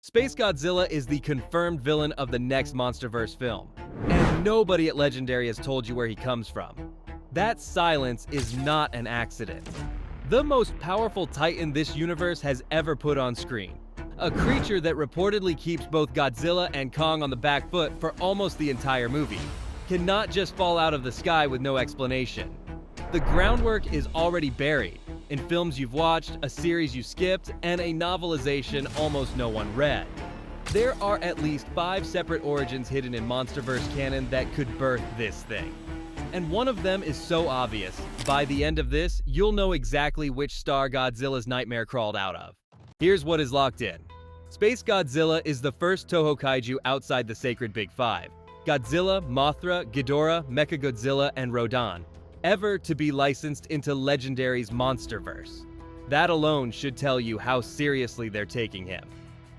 Space Godzilla is the confirmed villain of the next Monsterverse film, and nobody at Legendary has told you where he comes from. That silence is not an accident. The most powerful titan this universe has ever put on screen. A creature that reportedly keeps both Godzilla and Kong on the back foot for almost the entire movie cannot just fall out of the sky with no explanation. The groundwork is already buried in films you've watched, a series you skipped, and a novelization almost no one read. There are at least 5 separate origins hidden in Monsterverse canon that could birth this thing. And one of them is so obvious, by the end of this, you'll know exactly which star Godzilla's nightmare crawled out of. Here's what is locked in. Space Godzilla is the first Toho kaiju outside the sacred Big Five: Godzilla, Mothra, Ghidorah, Mechagodzilla, and Rodan, ever to be licensed into Legendary's Monsterverse. That alone should tell you how seriously they're taking him.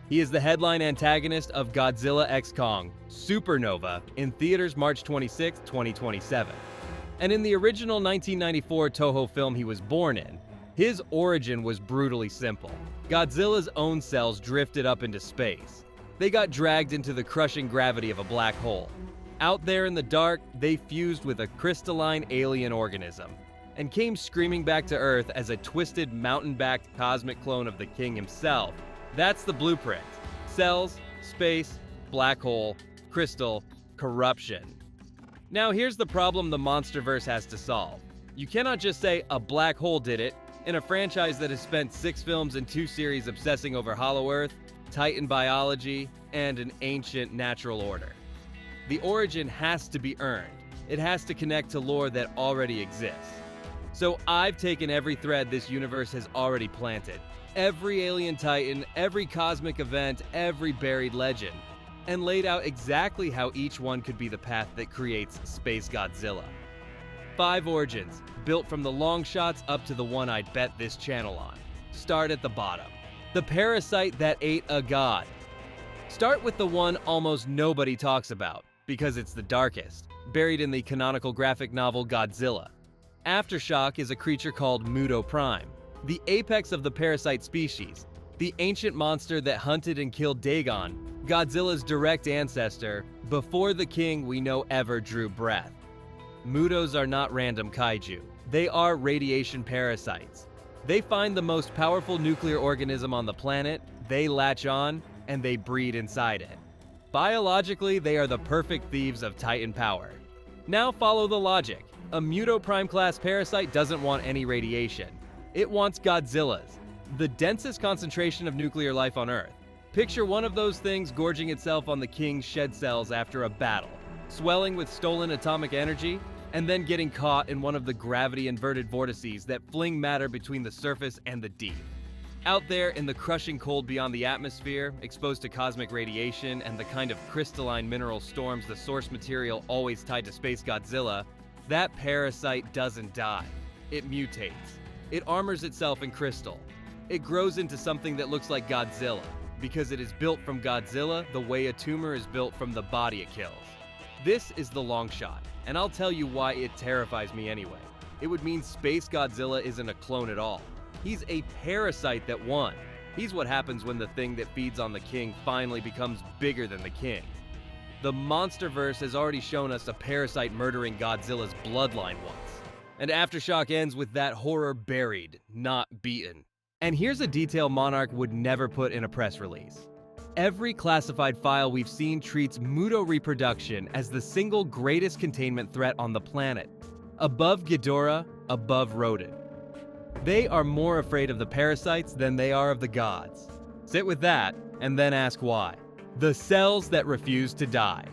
He is the headline antagonist of Godzilla x Kong: Supernova in theaters March 26, 2027. And in the original 1994 Toho film he was born in, his origin was brutally simple. Godzilla's own cells drifted up into space. They got dragged into the crushing gravity of a black hole. Out there in the dark, they fused with a crystalline alien organism and came screaming back to Earth as a twisted, mountain-backed cosmic clone of the King himself. That's the blueprint. Cells, space, black hole, crystal, corruption. Now here's the problem the Monsterverse has to solve. You cannot just say a black hole did it in a franchise that has spent 6 films and 2 series obsessing over Hollow Earth, Titan biology, and an ancient natural order. The origin has to be earned. It has to connect to lore that already exists. So I've taken every thread this universe has already planted, every alien titan, every cosmic event, every buried legend, and laid out exactly how each one could be the path that creates Space Godzilla. 5 origins, built from the long shots up to the one I'd bet this channel on. Start at the bottom. The parasite that ate a god. Start with the one almost nobody talks about, because it's the darkest, buried in the canonical graphic novel Godzilla. Aftershock is a creature called Muto Prime, the apex of the parasite species, the ancient monster that hunted and killed Dagon, Godzilla's direct ancestor, before the king we know ever drew breath. Mutos are not random kaiju. They are radiation parasites. They find the most powerful nuclear organism on the planet, they latch on, and they breed inside it. Biologically, they are the perfect thieves of Titan power. Now follow the logic. A Muto Prime class parasite doesn't want any radiation. It wants Godzilla's, the densest concentration of nuclear life on Earth. Picture one of those things gorging itself on the King's shed cells after a battle, swelling with stolen atomic energy, and then getting caught in one of the gravity-inverted vortices that fling matter between the surface and the deep. Out there in the crushing cold beyond the atmosphere, exposed to cosmic radiation and the kind of crystalline mineral storms the source material always tied to Space Godzilla, that parasite doesn't die. It mutates. It armors itself in crystal. It grows into something that looks like Godzilla, because it is built from Godzilla the way a tumor is built from the body it kills. This is the long shot, and I'll tell you why it terrifies me anyway. It would mean Space Godzilla isn't a clone at all. He's a parasite that won. He's what happens when the thing that feeds on the king finally becomes bigger than the king. The Monsterverse has already shown us a parasite murdering Godzilla's bloodline once. And Aftershock ends with that horror buried, not beaten. And here's a detail Monarch would never put in a press release. Every classified file we've seen treats Muto reproduction as the single greatest containment threat on the planet. Above Ghidorah, above Rodan. They are more afraid of the parasites than they are of the gods. Sit with that, and then ask why. The cells that refuse to die.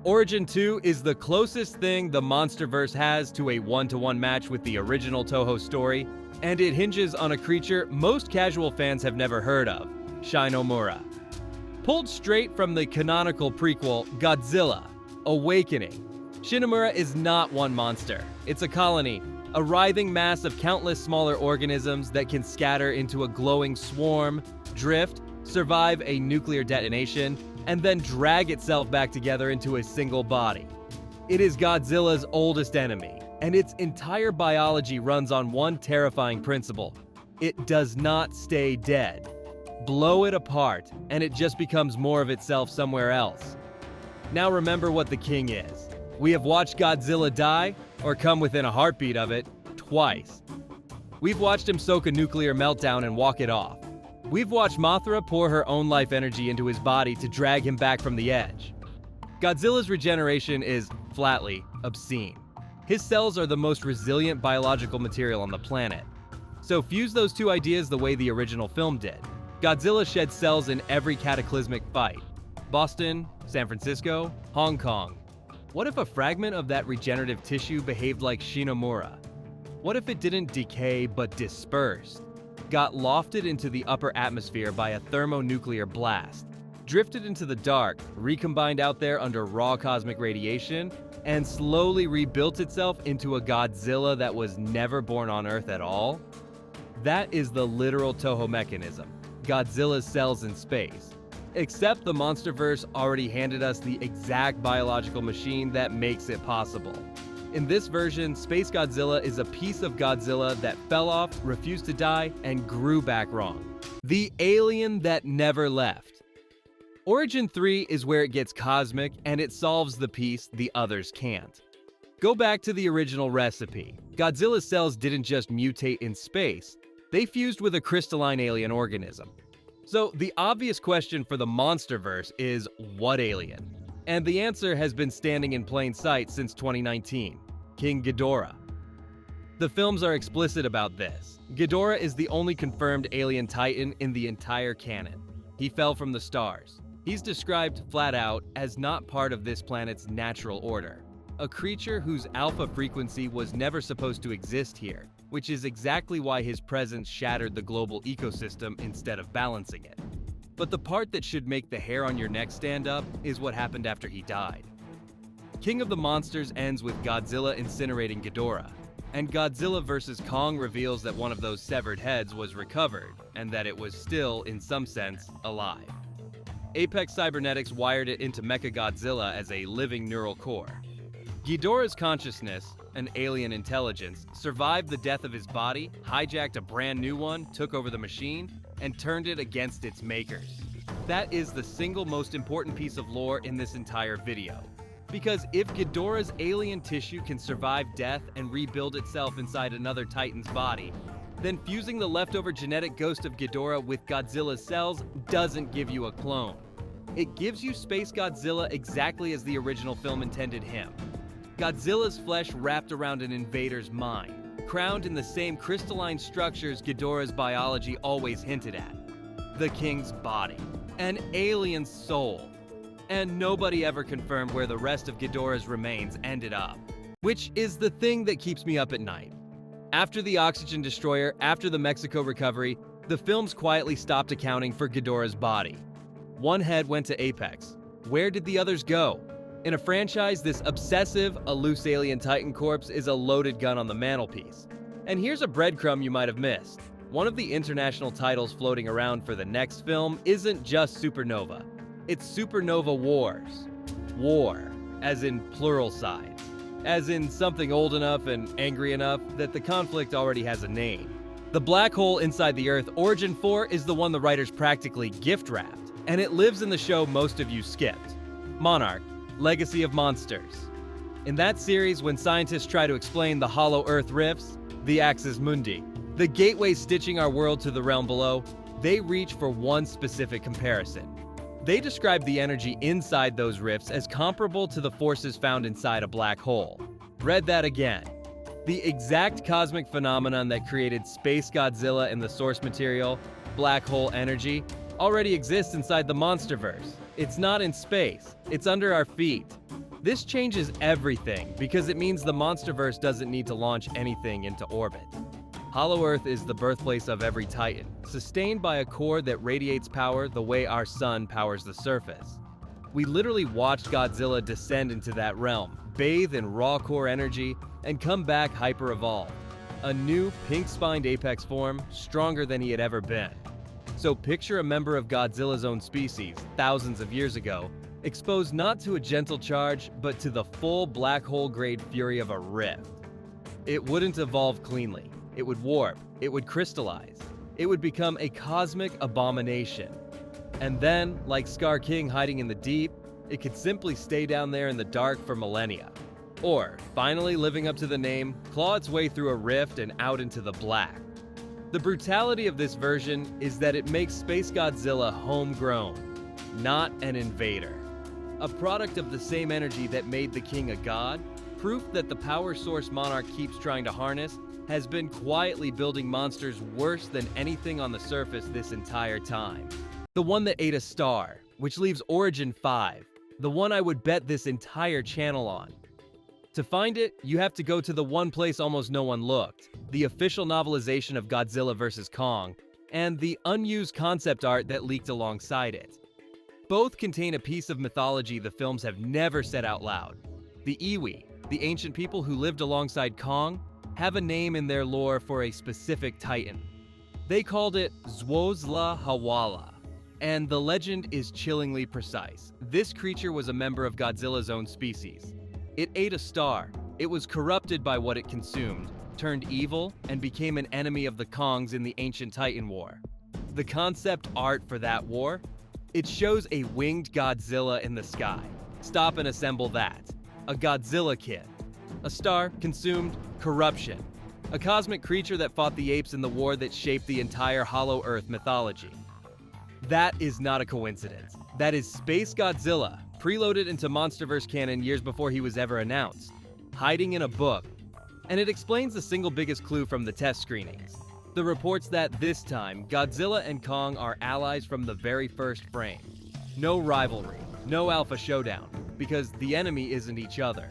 Origin 2 is the closest thing the Monsterverse has to a one-to-one match with the original Toho story, and it hinges on a creature most casual fans have never heard of, Shinomura. Pulled straight from the canonical prequel, Godzilla, Awakening, Shinomura is not one monster. It's a colony, a writhing mass of countless smaller organisms that can scatter into a glowing swarm, drift, survive a nuclear detonation, and then drag itself back together into a single body. It is Godzilla's oldest enemy, and its entire biology runs on one terrifying principle: it does not stay dead. blow it apart, and it just becomes more of itself somewhere else. Now remember what the king is. We have watched Godzilla die, or come within a heartbeat of it, twice. We've watched him soak a nuclear meltdown and walk it off. We've watched Mothra pour her own life energy into his body to drag him back from the edge. Godzilla's regeneration is, flatly, obscene. His cells are the most resilient biological material on the planet. So fuse those two ideas the way the original film did. Godzilla sheds cells in every cataclysmic fight. Boston, San Francisco, Hong Kong. What if a fragment of that regenerative tissue behaved like Shinomura? What if it didn't decay but dispersed? Got lofted into the upper atmosphere by a thermonuclear blast, drifted into the dark, recombined out there under raw cosmic radiation, and slowly rebuilt itself into a Godzilla that was never born on Earth at all? That is the literal Toho mechanism, Godzilla's cells in space. Except the Monsterverse already handed us the exact biological machine that makes it possible. In this version, Space Godzilla is a piece of Godzilla that fell off, refused to die, and grew back wrong. The alien that never left. Origin 3 is where it gets cosmic, and it solves the piece the others can't. Go back to the original recipe. Godzilla's cells didn't just mutate in space, they fused with a crystalline alien organism. So the obvious question for the Monsterverse is, what alien? And the answer has been standing in plain sight since 2019. King Ghidorah. The films are explicit about this. Ghidorah is the only confirmed alien titan in the entire canon. He fell from the stars. He's described flat out as not part of this planet's natural order. A creature whose alpha frequency was never supposed to exist here, which is exactly why his presence shattered the global ecosystem instead of balancing it. But the part that should make the hair on your neck stand up is what happened after he died. King of the Monsters ends with Godzilla incinerating Ghidorah, and Godzilla vs. Kong reveals that one of those severed heads was recovered, and that it was still, in some sense, alive. Apex Cybernetics wired it into Mechagodzilla as a living neural core. Ghidorah's consciousness, an alien intelligence, survived the death of his body, hijacked a brand new one, took over the machine, and turned it against its makers. That is the single most important piece of lore in this entire video. Because if Ghidorah's alien tissue can survive death and rebuild itself inside another Titan's body, then fusing the leftover genetic ghost of Ghidorah with Godzilla's cells doesn't give you a clone. It gives you Space Godzilla exactly as the original film intended him. Godzilla's flesh wrapped around an invader's mind, crowned in the same crystalline structures Ghidorah's biology always hinted at. The king's body. An alien soul. And nobody ever confirmed where the rest of Ghidorah's remains ended up. Which is the thing that keeps me up at night. After the oxygen destroyer, after the Mexico recovery, the films quietly stopped accounting for Ghidorah's body. One head went to Apex. Where did the others go? In a franchise this obsessive, a loose alien titan corpse is a loaded gun on the mantelpiece. And here's a breadcrumb you might have missed. One of the international titles floating around for the next film isn't just Supernova. It's Supernova Wars. War, as in plural sides. As in something old enough and angry enough that the conflict already has a name. The black hole inside the Earth, Origin 4, is the one the writers practically gift-wrapped, and it lives in the show most of you skipped. Monarch, Legacy of Monsters. In that series, when scientists try to explain the hollow Earth rifts, the axis mundi, the gateway stitching our world to the realm below, they reach for one specific comparison. They describe the energy inside those rifts as comparable to the forces found inside a black hole. Read that again. The exact cosmic phenomenon that created Space Godzilla in the source material, black hole energy, already exists inside the Monsterverse. It's not in space, it's under our feet. This changes everything because it means the Monsterverse doesn't need to launch anything into orbit. Hollow Earth is the birthplace of every Titan, sustained by a core that radiates power the way our sun powers the surface. We literally watched Godzilla descend into that realm, bathe in raw core energy, and come back hyper-evolved. A new, pink-spined apex form, stronger than he had ever been. So picture a member of Godzilla's own species, thousands of years ago, exposed not to a gentle charge, but to the full black hole-grade fury of a rift. It wouldn't evolve cleanly. It would warp, it would crystallize. it would become a cosmic abomination. And then, like Scar King hiding in the deep, it could simply stay down there in the dark for millennia. Or, finally living up to the name, claw its way through a rift and out into the black. The brutality of this version is that it makes Space Godzilla homegrown, not an invader. A product of the same energy that made the king a god, proof that the power source Monarch keeps trying to harness has been quietly building monsters worse than anything on the surface this entire time. The one that ate a star, which leaves Origin 5, the one I would bet this entire channel on. To find it, you have to go to the one place almost no one looked, the official novelization of Godzilla vs. Kong, and the unused concept art that leaked alongside it. Both contain a piece of mythology the films have never said out loud. The Iwi, the ancient people who lived alongside Kong, have a name in their lore for a specific titan. They called it Zwozla Hawala, and the legend is chillingly precise. This creature was a member of Godzilla's own species. It ate a star, it was corrupted by what it consumed, turned evil, and became an enemy of the Kongs in the ancient Titan War. The concept art for that war? It shows a winged Godzilla in the sky. Stop and assemble that. A Godzilla kid. A star, consumed, corruption. A cosmic creature that fought the apes in the war that shaped the entire Hollow Earth mythology. That is not a coincidence. That is Space Godzilla, preloaded into Monsterverse canon years before he was ever announced, hiding in a book. And it explains the single biggest clue from the test screenings. The reports that this time, Godzilla and Kong are allies from the very first frame. No rivalry, no alpha showdown, because the enemy isn't each other.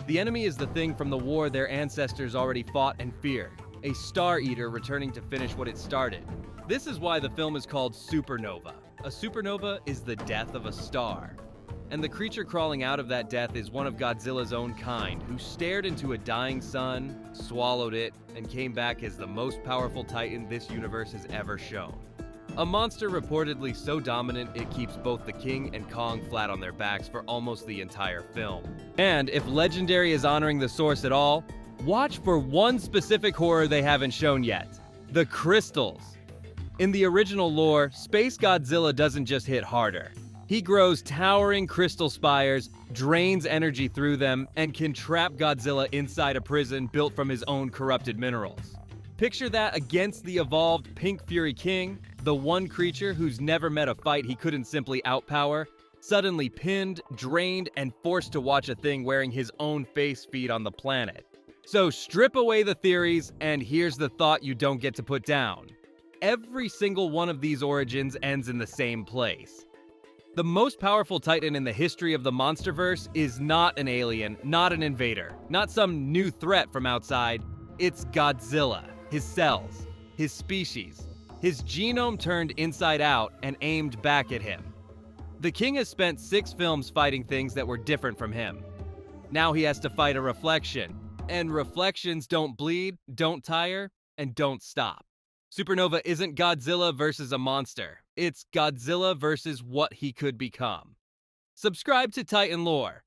The enemy is the thing from the war their ancestors already fought and feared, a Star Eater returning to finish what it started. This is why the film is called Supernova. A supernova is the death of a star. And the creature crawling out of that death is one of Godzilla's own kind, who stared into a dying sun, swallowed it, and came back as the most powerful titan this universe has ever shown. A monster reportedly so dominant it keeps both the King and Kong flat on their backs for almost the entire film. And if Legendary is honoring the source at all, watch for one specific horror they haven't shown yet: the crystals. In the original lore, Space Godzilla doesn't just hit harder. He grows towering crystal spires, drains energy through them, and can trap Godzilla inside a prison built from his own corrupted minerals. Picture that against the evolved Pink Fury King, the one creature who's never met a fight he couldn't simply outpower, suddenly pinned, drained, and forced to watch a thing wearing his own face feed on the planet. So strip away the theories, and here's the thought you don't get to put down. Every single one of these origins ends in the same place. The most powerful titan in the history of the Monsterverse is not an alien, not an invader, not some new threat from outside. It's Godzilla, his cells, his species, his genome turned inside out and aimed back at him. The king has spent 6 films fighting things that were different from him. Now he has to fight a reflection, and reflections don't bleed, don't tire, and don't stop. Supernova isn't Godzilla versus a monster. It's Godzilla versus what he could become. Subscribe to Titan Lore.